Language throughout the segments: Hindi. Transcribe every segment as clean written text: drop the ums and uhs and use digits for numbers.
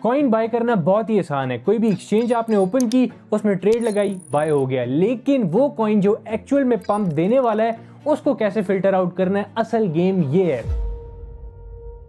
कॉइन बाय करना बहुत ही आसान है। कोई भी एक्सचेंज आपने ओपन की, उसमें ट्रेड लगाई, बाय हो गया। लेकिन वो कॉइन जो एक्चुअल में पंप देने वाला है, उसको कैसे फिल्टर आउट करना है, असल गेम ये है।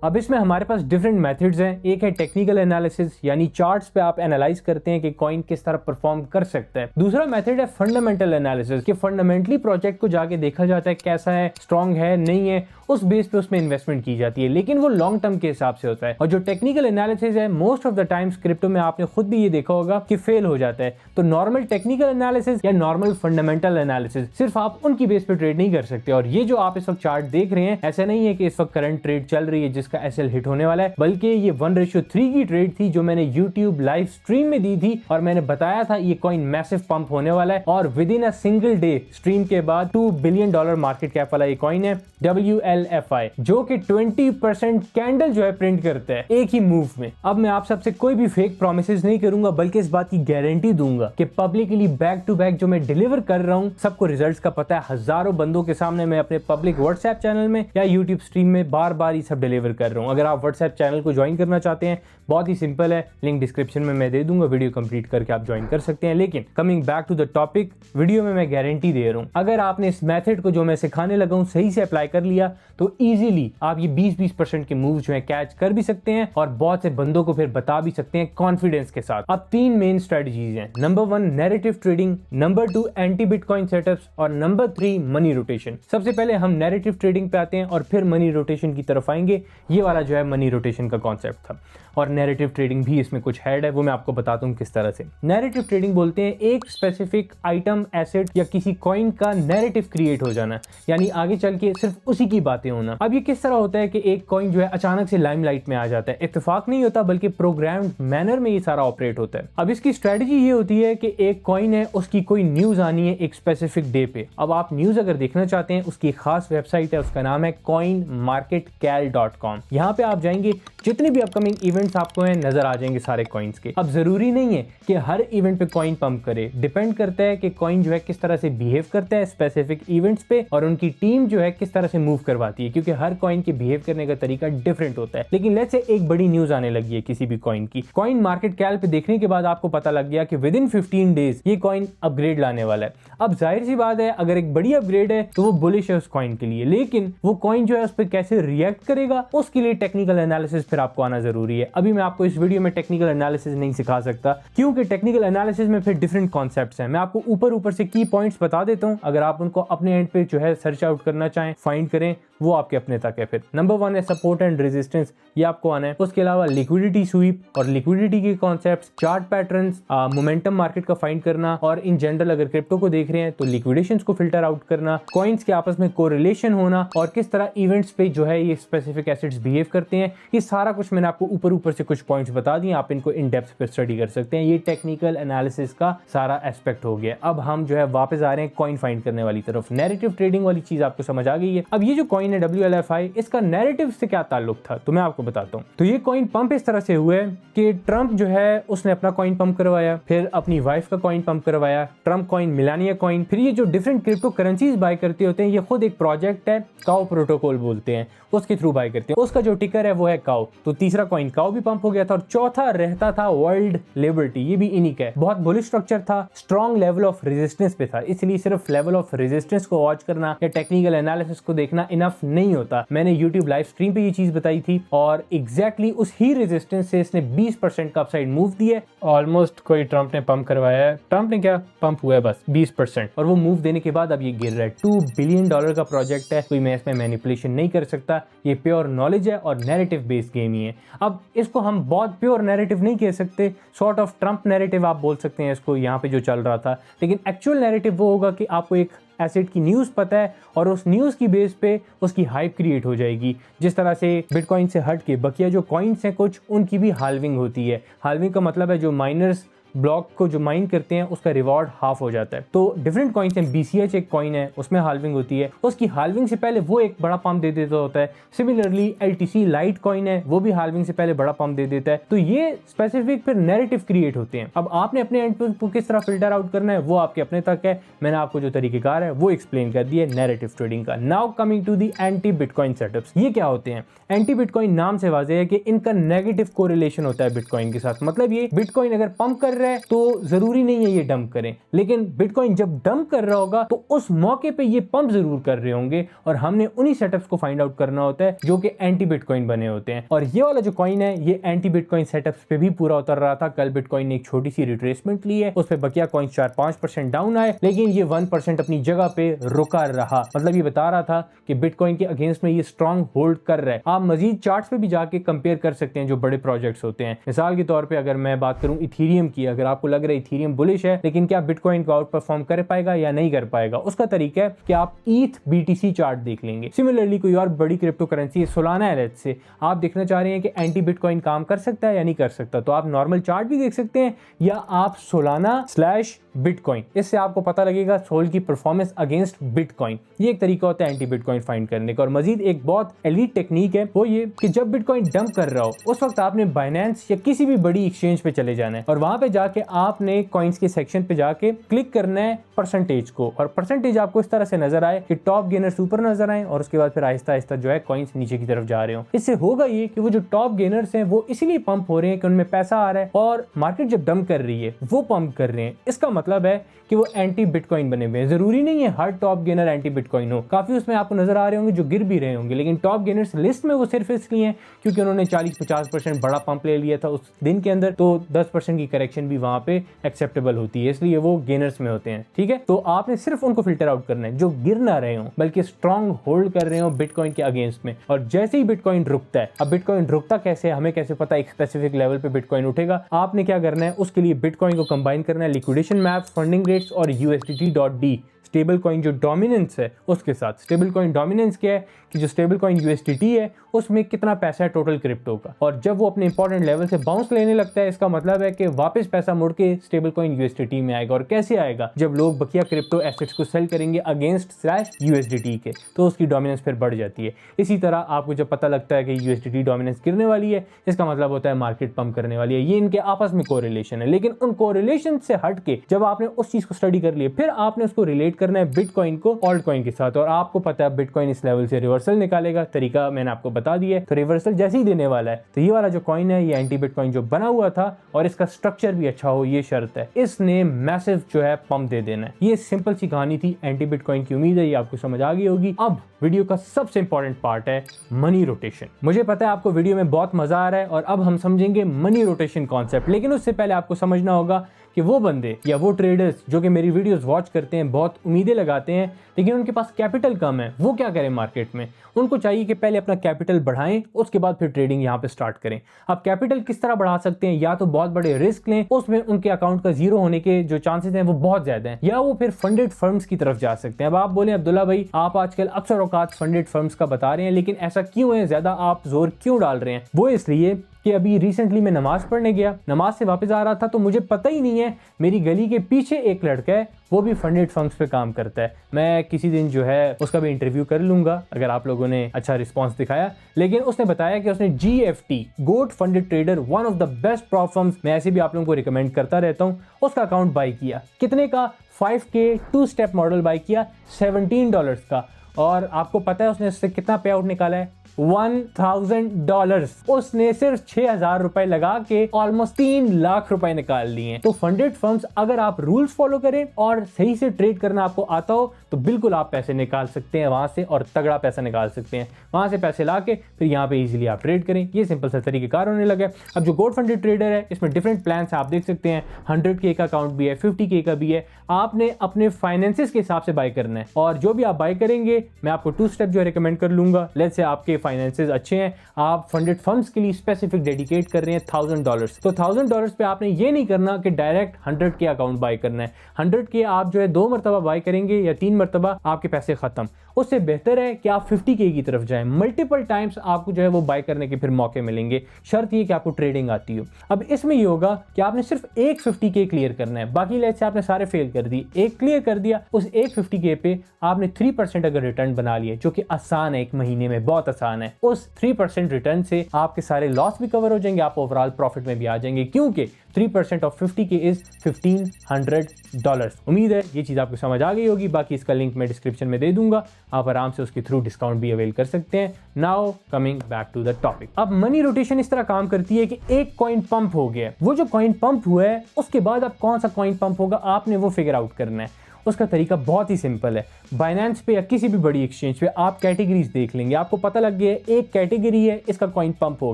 अब इसमें हमारे पास डिफरेंट मेथड्स हैं। एक है टेक्निकल एनालिसिस, यानी चार्ट्स पे आप एनालाइज करते हैं कि कॉइन किस तरह परफॉर्म कर सकता है। दूसरा मेथड है फंडामेंटल एनालिसिस, कि फंडामेंटली प्रोजेक्ट को जाके देखा जाता है कैसा है, स्ट्रांग है, नहीं है, उस बेस पे उसमें इन्वेस्टमेंट की जाती है, लेकिन वो लॉन्ग टर्म के हिसाब से होता है। और जो टेक्निकल एनालिसिस है, most of the times crypto में आपने खुद भी ये देखा होगा कि फेल हो जाता है। तो नॉर्मल टेक्निकल एनालिसिस या नॉर्मल फंडामेंटल एनालिसिस, सिर्फ आप उनकी बेस पे ट्रेड नहीं कर सकते। और ये जो आप इस वक्त चार्ट देख रहे हैं, ऐसा नहीं है कि इस वक्त करंट ट्रेड चल रही है जिसका एसएल हिट होने वाला है, बल्कि ये 1:3 की ट्रेड थी जो मैंने यूट्यूब लाइव स्ट्रीम में दी थी। और मैंने बताया था ये कॉइन मैसिव पंप होने वाला है, और with in a single day stream के बाद $2 बिलियन मार्केट कैप वाला ये कॉइन है WLFI, जो कि 20% कैंडल जो है प्रिंट करता है एक ही मूव में। अब मैं आप सबसे कोई भी फेक प्रोमिसेस नहीं करूंगा, बल्कि इस बात की गारंटी दूंगा कि पब्लिकली बैक टू बैक जो मैं डिलीवर कर रहा हूं, सबको रिजल्ट्स का पता है। हजारों बंदों के सामने मैं अपने पब्लिक व्हाट्सएप चैनल में या यूट्यूब स्ट्रीम में बार बार ये सब डिलीवर कर रहा हूं। अगर आप व्हाट्सएप चैनल को ज्वाइन करना चाहते हैं, बहुत ही सिंपल है, लिंक डिस्क्रिप्शन में मैं दे दूंगा, वीडियो कंप्लीट करके आप ज्वाइन कर सकते हैं। लेकिन coming back to the topic, video में मैं गारंटी दे रहा हूं, अगर आपने इस मेथड को जो मैं सिखाने लगा हूं सही से अप्लाई कर लिया, तो इजीली आप ये 20% के मूव जो है कैच कर भी सकते हैं, और बहुत से बंदों को फिर बता भी सकते हैं कॉन्फिडेंस के साथ। अब 3 मेन स्ट्रेटजीज हैं। Number 1 narrative trading, number 2 anti bitcoin setups, और नंबर 3 मनी रोटेशन। सबसे पहले हम नैरेटिव ट्रेडिंग पे आते हैं और फिर मनी रोटेशन की तरफ आएंगे। ये वाला जो है मनी रोटेशन का कॉन्सेप्ट था, और नैरेटिव ट्रेडिंग भी इसमें कुछ हेड है, वो मैं आपको बताता हूं किस तरह से। नैरेटिव ट्रेडिंग बोलते हैं एक स्पेसिफिक आइटम, एसेट या किसी कॉइन का नैरेटिव क्रिएट हो जाना, यानी आगे चल के सिर्फ उसी की बातें होना। अब ये किस तरह होता है कि एक कॉइन जो है अचानक से लाइमलाइट में आ जाता है, इत्तेफाक नहीं होता, बल्कि प्रोग्राम्ड मैनर में ये सारा ऑपरेट होता है। अब इसकी स्ट्रेटजी ये होती है कि एक कॉइन है, उसकी कोई न्यूज आनी है एक स्पेसिफिक डे पे। अब आप न्यूज अगर देखना चाहते हैं, उसकी खास वेबसाइट है, उसका नाम है coinmarketcal.com। यहाँ पे आप जाएंगे, जितने भी अपकमिंग इवेंट्स आपको हैं नजर आ जाएंगे सारे कॉइन्स के। अब जरूरी नहीं है कि हर इवेंट पे कॉइन पंप करे, डिपेंड करता है कि कॉइन जो है किस तरह से बिहेव करता है स्पेसिफिक इवेंट्स पे, और उनकी टीम जो है किस तरह से मूव करवाती है, क्योंकि हर कॉइन के बिहेव करने का तरीका डिफरेंट होता है। लेकिन लेट्स से एक बड़ी न्यूज आने लगी है किसी भी कॉइन की, कॉइन मार्केट कैल पे देखने के बाद आपको पता लग गया कि विद इन 15 डेज ये कॉइन अपग्रेड लाने वाला है। अब जाहिर सी बात है, अगर एक बड़ी अपग्रेड है तो वो बुलिश है उस कॉइन के लिए, लेकिन वो कॉइन जो है उस पर कैसे रिएक्ट करेगा, उसके लिए टेक्निकल एनालिसिस फिर आपको आना जरूरी है। अभी मैं आपको इस वीडियो में टेक्निकल एनालिसिस नहीं सिखा सकता, क्योंकि टेक्निकल एनालिसिस में फिर डिफरेंट कॉन्सेप्ट्स हैं। मैं आपको ऊपर से की पॉइंट्स बता देता हूं, अगर आप उनको अपने एंड पे जो है सर्च आउट करना चाहें, फाइंड करें, वो आपके अपने तक है। फिर नंबर 1 है सपोर्ट एंड रेजिस्टेंस, ये आपको आना है। उसके अलावा लिक्विडिटी स्वीप और लिक्विडिटी के concepts, chart patterns, momentum market का फाइंड करना, और इन जनरल अगर क्रिप्टो को देख रहे हैं तो लिक्विडेशंस को फिल्टर आउट करना, कॉइन्स के आपस में कोरिलेशन होना, और किस तरह इवेंट्स पे जो है ये स्पेसिफिक एसेट्स बिहेव करते हैं। ये सारा कुछ मैंने आपको ऊपर से कुछ पॉइंट्स बता दिए, आप इनको इन डेप्थ पे स्टडी कर सकते हैं। ये टेक्निकल एनालिसिस का सारा एस्पेक्ट हो गया। अब हम जो है वापस आ रहे हैं कॉइन फाइंड करने वाली तरफ। नैरेटिव ट्रेडिंग वाली चीज आपको समझ आ गई है। अब ये जो कॉइन है WLFI, इसका नैरेटिव से क्या ताल्लुक था, तो मैं आपको बताता हूँ। तो ये कॉइन पंप इस तरह से हुआ है कि ट्रंप जो है उसने अपना कॉइन पंप करवाया, फिर अपनी वाइफ का कॉइन पंप करवाया, ट्रंप कॉइन, मिलानिया कॉइन। फिर ये जो डिफरेंट क्रिप्टो करेंसीज बाय करते होते हैं, ये खुद एक प्रोजेक्ट है, काउ प्रोटोकॉल बोलते हैं, उसके थ्रू बाय करते हैं। उसका जो टिकर है वो है काउ। तो तीसरा कॉइन काउ भी पंप हो गया था, और चौथा रहता था वर्ल्ड लिबर्टी, ये भी इन्हीं का है। बहुत बुलिश स्ट्रक्चर था, स्ट्रॉन्ग लेवल ऑफ रेजिस्टेंस पे था, इसलिए सिर्फ लेवल ऑफ रेजिस्टेंस को वॉच करना या टेक्निकल एनालिसिस को देखना इनफ नहीं होता। मैंने यूट्यूब लाइव स्ट्रीम पे ये चीज बताई थी, और एग्जैक्टली उस ही रेजिस्टेंस से इसने 20% का अपसाइड मूव दिया। ऑलमोस्ट कोई ट्रंप ने पंप करवाया है, ट्रंप ने क्या पंप हुआ है बस 20%, और वो मूव देने के बाद अब ये गिर रहा है। $2 बिलियन का प्रोजेक्ट है, कोई मैं इसमें मैनिपुलेशन नहीं कर सकता, ये प्योर नॉलेज है और नैरेटिव बेस्ड गेम ही है। अब इसको हम बहुत प्योर नैरेटिव नहीं कह सकते, सॉर्ट ऑफ ट्रंप नैरेटिव आप बोल सकते हैं इसको, यहाँ पे जो चल रहा था। लेकिन एक्चुअल नैरेटिव वो होगा कि आपको एक एसेट की न्यूज़ पता है, और उस न्यूज़ की बेस पे उसकी हाइप क्रिएट हो जाएगी। जिस तरह से बिटकॉइन से हट के बकिया जो कॉइन्स हैं कुछ, उनकी भी हाल्विंग होती है। हाल्विंग का मतलब है जो माइनर्स ब्लॉक को जो माइन करते हैं उसका रिवॉर्ड हाफ हो जाता है। तो डिफरेंट कॉइन्स हैं, BCH एक कॉइन है, उसमें हाल्विंग होती है, उसकी हाल्विंग से पहले वो एक बड़ा पंप दे देता होता है। सिमिलरली LTC लाइट कॉइन है, वो भी हाल्विंग से पहले बड़ा पंप दे देता है। तो ये स्पेसिफिक फिर नैरेटिव क्रिएट होते हैं। अब आपने अपने एंड पे किस तरह फिल्टर आउट करना है वो आपके अपने तक है। मैंने आपको जो तरीकेकार है वो एक्सप्लेन कर दिया नैरेटिव ट्रेडिंग का। Now coming to the anti bitcoin setups. ये क्या होते हैं? एंटी बिटकॉइन नाम से वाज़ेह है कि इनका नेगेटिव कोरिलेशन होता है बिटकॉइन के साथ। मतलब ये बिटकॉइन अगर पंप कर रहा है तो जरूरी नहीं है ये डंप करें, लेकिन बिटकॉइन जब डंप कर रहा होगा तो उस मौके पे ये पंप जरूर कर रहे होंगे और हमने उन्हीं सेटअप्स को फाइंड आउट करना होता है जो कि एंटी बिटकॉइन बने होते हैं। और ये वाला जो कॉइन है ये एंटी बिटकॉइन सेटअप्स पे भी पूरा उतर रहा था। कल बिटकॉइन ने एक छोटी सी रिट्रेसमेंट ली है, उस पे बकिया कॉइन 4-5% डाउन आए, लेकिन ये 1% अपनी जगह पे रुका रहा। मतलब ये बता रहा था कि बिटकॉइन के अगेंस्ट में ये स्ट्रॉन्ग होल्ड कर रहा है। आप मजीद चार्ट्स पे भी जाके कंपेयर कर सकते हैं जो बड़े प्रोजेक्ट्स होते हैं। मिसाल के तौर पे अगर मैं बात करूं इथेरियम की, अगर आपको लग रहा है इथेरियम बुलिश है लेकिन क्या बिटकॉइन को आउट परफॉर्म कर पाएगा या नहीं कर पाएगा, उसका तरीका है कि आप ETH BTC चार्ट देख लेंगे। सिमिलरली कोई और बड़ी क्रिप्टो करेंसी है सोलाना LH से आप देखना चाह रहे हैं कि एंटी बिटकॉइन काम कर सकता है या नहीं कर सकता, तो आप नॉर्मल चार्ट भी देख सकते हैं या आप सोलाना/बिटकॉइन, इससे आपको पता लगेगा सोल की परफॉर्मेंस अगेंस्ट बिटकॉइन। ये एक तरीका होता है एंटी बिटकॉइन फाइंड करने का। और मजीद एक बहुत एलीट टेक्निक है वो ये कि जब बिटकॉइन डंप कर रहा हो उस वक्त आपने बाइनेंस या किसी भी बड़ी एक्सचेंज पे चले जाना है और वहां पे जाके आपने कॉइन्स के सेक्शन पे जाके क्लिक करना है परसेंटेज को, और परसेंटेज आपको इस तरह से नजर आए कि टॉप गेनर्स ऊपर नजर आए और उसके बाद फिर आहिस्ता आहिस्ता जो है कॉइन्स नीचे की तरफ जा रहे हो। इससे होगा ये कि वो जो टॉप गेनर्स हैं वो इसलिए पंप हो रहे हैं कि उनमें पैसा आ रहा है और मार्केट जब डंप कर रही है वो पंप कर रहे हैं। इसका मतलब है कि वो एंटी बिटकॉइन बने हुए हैं। जरूरी नहीं है हर टॉप गेनर एंटी बिटकॉइन हो, काफी उसमें आपको नजर आ रहे होंगे जो गिर भी रहे होंगे, लेकिन टॉप गेनर्स लिस्ट में वो सिर्फ इसलिए हैं क्योंकि उन्होंने 40-50% बड़ा पंप ले लिया था उस दिन के अंदर, तो 10% की करेक्शन भी वहां पे एक्सेप्टेबल होती है, इसलिए वो गेनर्स में होते हैं। ठीक है, तो आपने सिर्फ उनको फिल्टर आउट करना है जो गिर ना रहे हो बल्कि स्ट्रॉन्ग होल्ड कर रहे हो बिटकॉइन के अगेंस्ट में। और जैसे ही बिटकॉइन रुकता है, अब बिटकॉइन रुकता कैसे, हमें कैसे पता एक स्पेसिफिक लेवल पे बिटकॉइन उठेगा, आपने क्या करना है उसके लिए बिटकॉइन को कंबाइन करना है लिक्विडेशन मैप, फंडिंग रेट्स और USDT.D स्टेबल कॉइन जो डोमिनेंस है उसके साथ। स्टेबल कॉइन डोमिनेंस क्या है कि जो स्टेबल कॉइन USDT है उसमें कितना पैसा है टोटल क्रिप्टो का, और जब वो अपने इंपॉर्टेंट लेवल से बाउंस लेने लगता है इसका मतलब है कि वापस पैसा मुड़ के स्टेबल कॉइन USDT में आएगा। और कैसे आएगा? जब लोग बकिया क्रिप्टो एसेट्स को सेल करेंगे अगेंस्ट/USDT के, तो उसकी डोमिनेंस फिर बढ़ जाती है। इसी तरह आपको जब पता लगता है कि USDT डोमिनेंस गिरने वाली है इसका मतलब होता है मार्केट पंप करने वाली है। ये इनके आपस में कोरिलेशन है, लेकिन उन कोरिलेशन से हट के जब आपने उस चीज को स्टडी कर लिया फिर आपने उसको रिलेट करना है बिटकॉइन को ऑल्ट कॉइन के साथ। और आपको पता है बिटकॉइन इस लेवल से रिवर्सल निकालेगा, तरीका मैंने आपको बता दिया है। तो रिवर्सल जैसे ही देने वाला है तो ये वाला जो कॉइन है ये एंटी बिटकॉइन जो बना हुआ था और इसका स्ट्रक्चर भी अच्छा हो, ये शर्त है, इसने मैसिव जो है पंप दे देना है। ये सिंपल सी कहानी थी एंटी बिटकॉइन की। उम्मीद है ये आपको समझ आ गई होगी। अब वीडियो का सबसे इंपॉर्टेंट पार्ट है मनी रोटेशन। मुझे पता है आपको वीडियो में बहुत मजा आ रहा है और अब हम समझेंगे मनी रोटेशन कॉन्सेप्ट, लेकिन उससे पहले आपको समझना होगा कि वो बंदे या वो ट्रेडर्स जो कि मेरी वीडियोस वॉच करते हैं, बहुत उम्मीदें लगाते हैं लेकिन उनके पास कैपिटल कम है, वो क्या करें मार्केट में? उनको चाहिए कि पहले अपना कैपिटल बढ़ाएं उसके बाद फिर ट्रेडिंग यहाँ पे स्टार्ट करें। अब कैपिटल किस तरह बढ़ा सकते हैं? या तो बहुत बड़े रिस्क लें, उसमें उनके अकाउंट का जीरो होने के जो चांसेस हैं वो बहुत ज्यादा हैं, या वो फिर फंडेड फर्म्स की तरफ जा सकते हैं। अब आप बोले अब्दुल्ला भाई आप आजकल अक्सर औकात फंडेड फर्म्स का बता रहे हैं, लेकिन ऐसा क्यों है, ज्यादा आप जोर क्यों डाल रहे हैं? वो इसलिए कि अभी रिसेंटली मैं नमाज पढ़ने गया, नमाज से वापस आ रहा था तो मुझे पता ही नहीं है मेरी गली के पीछे एक लड़का है वो भी फंडेड फर्म्स पे काम करता है। मैं किसी दिन जो है उसका भी इंटरव्यू कर लूंगा अगर आप लोगों ने अच्छा रिस्पांस दिखाया। लेकिन उसने बताया कि उसने GFT goat funded trader one of the best prop firms, मैं ऐसे भी आप लोगों को रिकमेंड करता रहता हूँ, उसका अकाउंट बाई किया। कितने का? 5K 2-स्टेप मॉडल बाई किया $17 का। और आपको पता है उसने उससे कितना पे आउट निकाला है? $1000। उसने सिर्फ 6000 रुपए लगा के ऑलमोस्ट 3 लाख रुपए निकाल लिए। तो फंडेड फर्म्स अगर आप रूल्स फॉलो करें और सही से ट्रेड करना आपको आता हो तो बिल्कुल आप पैसे निकाल सकते हैं वहां से, और तगड़ा पैसा निकाल सकते हैं वहां से। पैसे लाके फिर यहाँ पे इजीली आप ट्रेड करें। ये सिंपल सा तरीकेकार होने लगा। अब जो गोट फंडेड ट्रेडर है इसमें डिफरेंट प्लान है, आप देख सकते हैं 100K का अकाउंट भी है, 50K का भी है। आपने अपने फाइनेंसेस के हिसाब से बाय करना है, और जो भी आप बाय करेंगे मैं आपको 2 स्टेप जो है रिकमेंड कर लूंगा। लेट्स से आपके फाइनेंसेस अच्छे हैं, आप फंडेड फर्म्स के लिए स्पेसिफिक डेडिकेट कर रहे हैं $1000, तो $1000 पे आपने ये नहीं करना कि डायरेक्ट 100K अकाउंट बाय करना है। 100K आप जो है 2 मरतबा बाय करेंगे या 3 मरतबा, आपके पैसे खत्म। उससे बेहतर है कि आप 50K की तरफ जाएं। मल्टीपल टाइम्स आपको जो है वो बाय करने के फिर मौके मिलेंगे, शर्त ये कि आपको ट्रेडिंग आती हो। अब इसमें ये होगा कि आपने सिर्फ एक 50K क्लियर करना है, बाकी लेट्स से आपने सारे फेल कर दिए, एक क्लियर कर दिया, उस एक 50K पे आपने 3% अगर रिटर्न बना लिए, जो कि आसान है, एक महीने में बहुत आसान है, उस 3% रिटर्न से आपके सारे लॉस भी कवर हो जाएंगे, आप ओवरऑल प्रॉफिट में भी आ जाएंगे, क्योंकि 3% ऑफ 50K इज $1500। उम्मीद है ये चीज आपको समझ आ गई होगी। बाकी इसका लिंक मैं डिस्क्रिप्शन में दे दूंगा, आप आराम से उसके थ्रू डिस्काउंट भी अवेल कर सकते हैं। Now coming back to the topic. अब मनी रोटेशन इस तरह काम करती है कि एक कॉइन पंप हो गया, वो जो कॉइन पंप हुआ है उसके बाद अब कौन सा कॉइन पंप होगा आपने वो फिगर आउट करना है। उसका तरीका बहुत ही सिंपल है। बाइनेंस पे या किसी भी बड़ी एक्सचेंज पे आप कैटेगरीज देख लेंगे, आपको पता लग गया है एक कैटेगरी है, इसका कॉइन पंप हो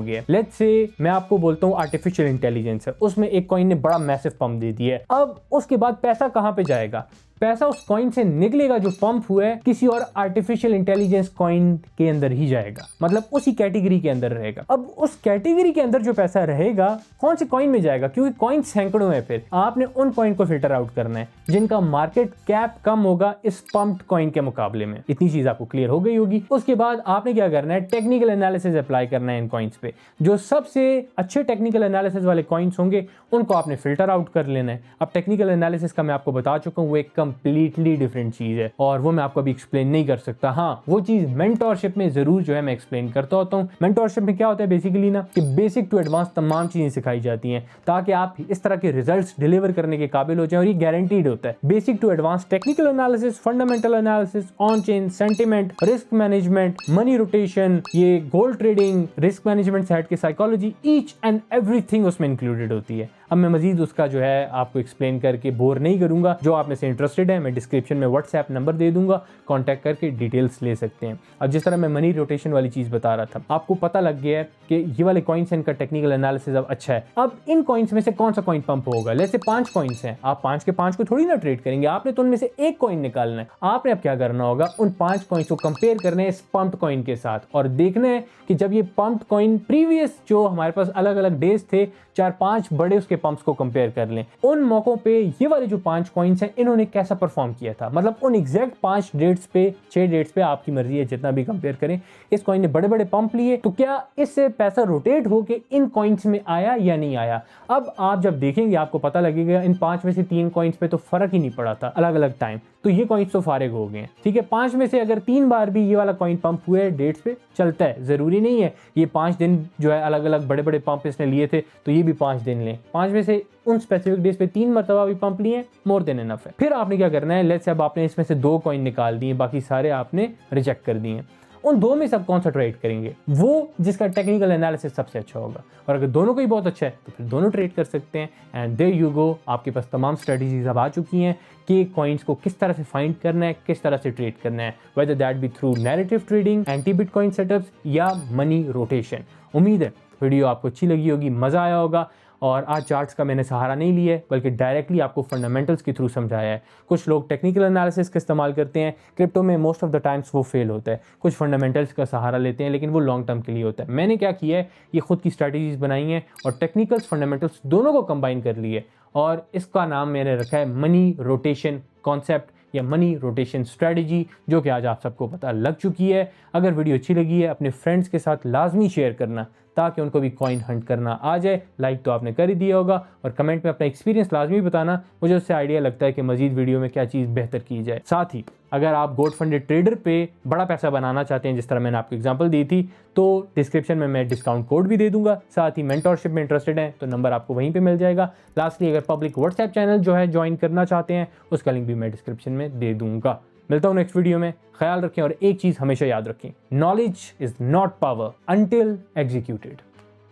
गया। लेट्स से मैं आपको बोलता हूँ आर्टिफिशियल इंटेलिजेंस है, उसमें एक कॉइन ने बड़ा मैसिव पंप दे दिया है। अब उसके बाद पैसा कहां पे जाएगा? पैसा उस कॉइन से निकलेगा जो पंप हुआ है, किसी और आर्टिफिशियल इंटेलिजेंस कॉइन के अंदर ही जाएगा, मतलब उसी कैटेगरी के अंदर रहेगा। अब उस कैटेगरी के अंदर जो पैसा रहेगा कौन से कॉइन में जाएगा, क्योंकि कॉइन सैकड़ों है, फिर आपने उन कॉइन को फिल्टर आउट करना है जिनका मार्केट कैप कम होगा इस पंप्ड कॉइन के मुकाबले में। इतनी चीज आपको क्लियर हो गई होगी। उसके बाद आपने क्या करना है, टेक्निकल एनालिसिस अप्लाई करना है इन कॉइन्स पे। जो सबसे अच्छे टेक्निकल एनालिसिस वाले कॉइन्स होंगे उनको आपने फिल्टर आउट कर लेना है। अब टेक्निकल एनालिसिस का मैं आपको बता चुका हूँ, वो एक कंप्लीटली डिफरेंट चीज है और वो मैं आपको अभी एक्सप्लेन नहीं कर सकता। हाँ, वो चीज मेंटोरशिप में जरूर जो है मैं एक्सप्लेन करता होता हूँ। मेंटोरशिप में क्या होता है बेसिकली ना, कि बेसिक टू एडवांस तमाम चीजें सिखाई जाती हैं ताकि आप इस तरह के रिजल्ट्स डिलीवर करने के काबिल हो जाएं, और ये गारंटीड होता है। Basic to advance technical analysis, fundamental analysis, on chain sentiment, risk management, money rotation, ये gold trading, risk management side की साइकोलॉजी, ईच एंड एवरीथिंग उसमें इंक्लूडेड होती है। अब मैं मजीद उसका जो है आपको एक्सप्लेन करके बोर नहीं करूंगा। जो आप में से इंटरेस्टेड है मैं डिस्क्रिप्शन में व्हाट्सएप नंबर दे दूंगा, कांटेक्ट करके डिटेल्स ले सकते हैं। अब जिस तरह मैं मनी रोटेशन वाली चीज बता रहा था, आपको पता लग गया है कि ये वाले कॉइन्स इनका टेक्निकल एनालिसिस अब अच्छा है। अब इन कॉइन्स में से कौन सा कॉइन पंप होगा? जैसे 5 कॉइन्स हैं, आप 5 के 5 को थोड़ी ना ट्रेड करेंगे, आपने तो उनमें से एक कॉइन निकालना है। आपने अब क्या करना होगा, उन 5 कॉइन्स को कंपेयर करना है इस पंप्ड कॉइन के साथ और देखना है कि जब ये पंप्ड कॉइन प्रीवियस जो हमारे पास अलग अलग डेज थे, 4-5 बड़े उसके पंप्स को कंपेयर कर लें, उन मौकों पे ये वाले जो 5 कॉइन्स हैं इन्होंने कैसा परफॉर्म किया था। मतलब उन एग्जैक्ट 5 डेट्स पे, 6 डेट्स पे, आपकी मर्जी है जितना भी कंपेयर करें, इस कॉइन ने बड़े बड़े पंप लिए, तो क्या इससे पैसा रोटेट होके इन कॉइन्स में आया या नहीं आया। अब आप जब देखेंगे आपको पता लगेगा इन 5 में से 3 कॉइन्स पे तो फर्क ही नहीं पड़ा था अलग अलग टाइम, तो ये कॉइन्स तो फारिग हो गए हैं। ठीक है, 5 में से अगर 3 बार भी ये वाला कॉइन पंप हुए डेट्स पे, चलता है। जरूरी नहीं है ये 5 दिन जो है अलग अलग बड़े बड़े पंप इसने लिए थे तो ये भी 5 दिन लें। 5 में से उन स्पेसिफिक डेज पे 3 मरतबा भी पंप लिए, मोर देन इनफ है। फिर आपने क्या करना है, लेट्स से अब आपने इसमें से 2 कॉइन निकाल दिए, बाकी सारे आपने रिजेक्ट कर दिए। उन 2 में सब कौन सा ट्रेड करेंगे? वो जिसका टेक्निकल एनालिसिस सबसे अच्छा होगा, और अगर दोनों को ही बहुत अच्छा है तो फिर दोनों ट्रेड कर सकते हैं। एंड देयर यू गो, आपके पास तमाम स्ट्रेटजीज अब आ चुकी हैं कि कॉइन्स को किस तरह से फाइंड करना है, किस तरह से ट्रेड करना है, whether that B through narrative trading, anti bitcoin setups या मनी रोटेशन। उम्मीद है वीडियो आपको अच्छी लगी होगी, मजा आया होगा। और आज चार्ट्स का मैंने सहारा नहीं लिया है, बल्कि डायरेक्टली आपको फंडामेंटल्स के थ्रू समझाया है। कुछ लोग टेक्निकल एनालिसिस का इस्तेमाल करते हैं, क्रिप्टो में मोस्ट ऑफ द टाइम्स वो फेल होता है। कुछ फंडामेंटल्स का सहारा लेते हैं, लेकिन वो लॉन्ग टर्म के लिए होता है। मैंने क्या किया है, ये खुद की स्ट्रैटेजीज बनाई हैं और टेक्निकल्स फंडामेंटल्स दोनों को कंबाइन कर लिए, और इसका नाम मैंने रखा है मनी रोटेशन कॉन्सेप्ट या मनी रोटेशन स्ट्रेटजी, जो कि आज आप सबको पता लग चुकी है। अगर वीडियो अच्छी लगी है अपने फ्रेंड्स के साथ लाजमी शेयर करना ताकि उनको भी कॉइन हंट करना आ जाए। लाइक तो आपने कर ही दिया होगा, और कमेंट में अपना एक्सपीरियंस लाजमी बताना, मुझे उससे आइडिया लगता है कि मजीद वीडियो में क्या चीज़ बेहतर की जाए। साथ ही अगर आप गोल्ड फंडेड ट्रेडर पे बड़ा पैसा बनाना चाहते हैं, जिस तरह मैंने आपको एग्जांपल दी थी, तो डिस्क्रिप्शन में मैं डिस्काउंट कोड भी दे दूंगा। साथ ही मेंटोरशिप में इंटरेस्टेड हैं तो नंबर आपको वहीं पे मिल जाएगा। लास्टली अगर पब्लिक व्हाट्सएप चैनल जो है ज्वाइन करना चाहते हैं, उसका लिंक भी मैं डिस्क्रिप्शन में दे दूंगा। मिलता हूँ नेक्स्ट वीडियो में। ख्याल रखें और एक चीज़ हमेशा याद रखें, knowledge is not power until executed.